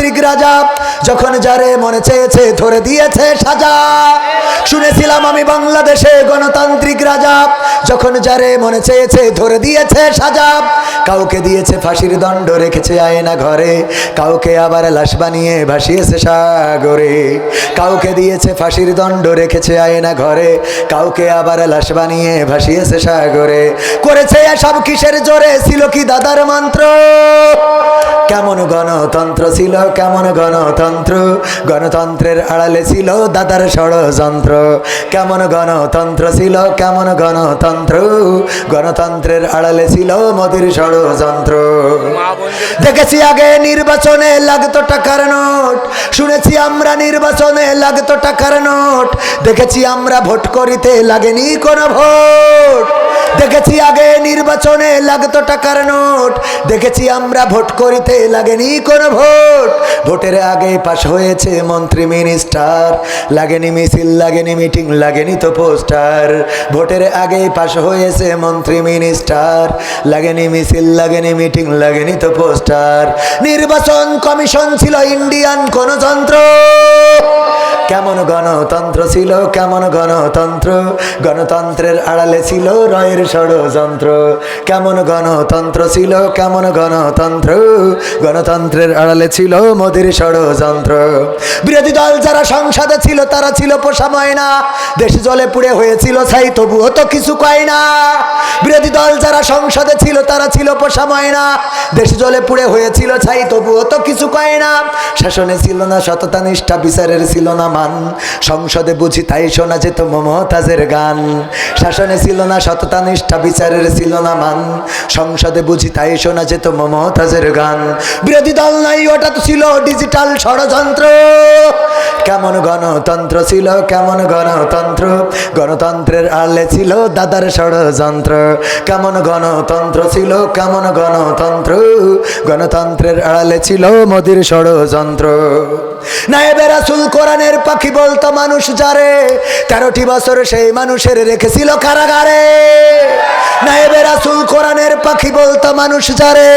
গণতান্ত্রিক রাজা, যখন যারে মনে চেয়েছে ধরে দিয়েছে সাজা। শুনেছিলাম আমি বাংলাদেশে গণতান্ত্রিক রাজা, যখন যারে মনে চেয়েছে ধরে দিয়েছে সাজা। কাউকে দিয়েছে ফাঁসির দণ্ড, রেখেছে আয়না ঘরে, কাউকে আবার লাশ বানিয়ে ভাসিয়েছে সাগরে। কাউকে দিয়েছে ফাঁসির দণ্ড, রেখেছে আয়না ঘরে, কাউকে আবার লাশ বানিয়ে ভাসিয়েছে সাগরে। করেছে এসব কিসের জোরে, ছিল কি দাদার মন্ত্র? কেমন গণতন্ত্র ছিল, কেমন গণতন্ত্র, গণতন্ত্রের আড়ালে ছিল দাদার ষড়যন্ত্র। কেমন গণতন্ত্র ছিল, কেমন গণতন্ত্র, গণতন্ত্রের আড়ালে ছিল মোদির ষড়যন্ত্র। দেখেছি আগে নির্বাচনে লাগতো টাকার নোট, শুনেছি আমরা নির্বাচনে লাগতো টাকার নোট। দেখেছি আমরা ভোট করিতে লাগেনি কোনো ভোট। দেখেছি আগে নির্বাচনে লাগতো টাকার নোট, দেখেছি আমরা ভোট করিতে লাগেনি কোনো ভোট। ভোটের আগে পাশ হয়েছে মন্ত্রী মিনিস্টার, লাগেনি মিছিল, লাগেনি মিটিং, লাগেনি তো পোস্টার। ভোটের আগে পাশ হয়েছে মন্ত্রী মিনিস্টার, লাগেনি মিছিল, লাগেনি মিটিং, লাগেনি তো পোস্টার। নির্বাচন কমিশন ছিল ইন্ডিয়ান কোন যন্ত্র। কেমন গণতন্ত্র ছিল, কেমন গণতন্ত্র, গণতন্ত্রের আড়ালে ছিল রয়ের ষড়যন্ত্র। কেমন গণতন্ত্র ছিল, কেমন গণতন্ত্র, গণতন্ত্রের আড়ালে ছিল মোদির ষড়যন্ত্র। বিরোধী দল যারা সংসদে ছিল তারা ছিল পোষা ময়না, দেশ জলে পুড়ে হয়েছিল ছাই তবুও তো কিছু কয় না। বিরোধী দল যারা সংসদে ছিল তারা ছিল পোষা ময়না, দেশ জলে পুড়ে হয়েছিল ছাই তবুও তো কিছু কয় না। শাসনে ছিল না সততা নিষ্ঠা, বিচারের ছিল না মান, সংসদে বুঝি তাই শোনা যেত মমতাজের গান। শাসনে ছিল না সততা নিষ্ঠা, বিচারের ছিল না মান, সংসদে বুঝি তাই শোনা যেত মমতাজের গান। বিরোধী দল নাই, ওটা তো ছিল ডিজিটাল ষড়যন্ত্র। কেমন গণতন্ত্র ছিল, কেমন গণতন্ত্র, গণতন্ত্রের আড়ালে ছিল দাদার ষড়যন্ত্র। কেমন গণতন্ত্র ছিল, কেমন গণতন্ত্র, গণতন্ত্রের আড়ালে ছিল মোদির ষড়যন্ত্র। নায়েবে রাসূল কোরআনের পাখি বলতো মানুষ যারে, 13টি বছর সেই মানুষের রেখেছিল কারাগারে। নায়েবে রাসূল কোরআনের পাখি বলতো মানুষ যারে,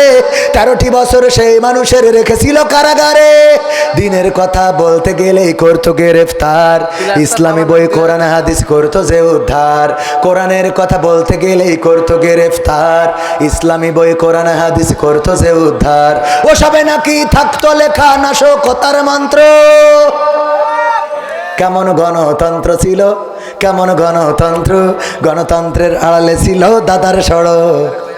13টি বছর সেই মানুষের রেখেছিল কারাগারে। দিনের কথা বলতে গেলেই করতো গ্রেফতার, ইসলামী বই কোরআন হাদিস করতো যে উদ্ধার। কোরআনের কথা বলতে গেলেই করতো গ্রেফতার, ইসলামী বই কোরআন হাদিস করতো যে উদ্ধার। ওসবে নাকি থাকতো লেখা নাশকতার মন্ত্র। কেমন গণতন্ত্র ছিল, কেমন গণতন্ত্র, গণতন্ত্রের আড়ালে ছিল দাদার ষড়যন্ত্র।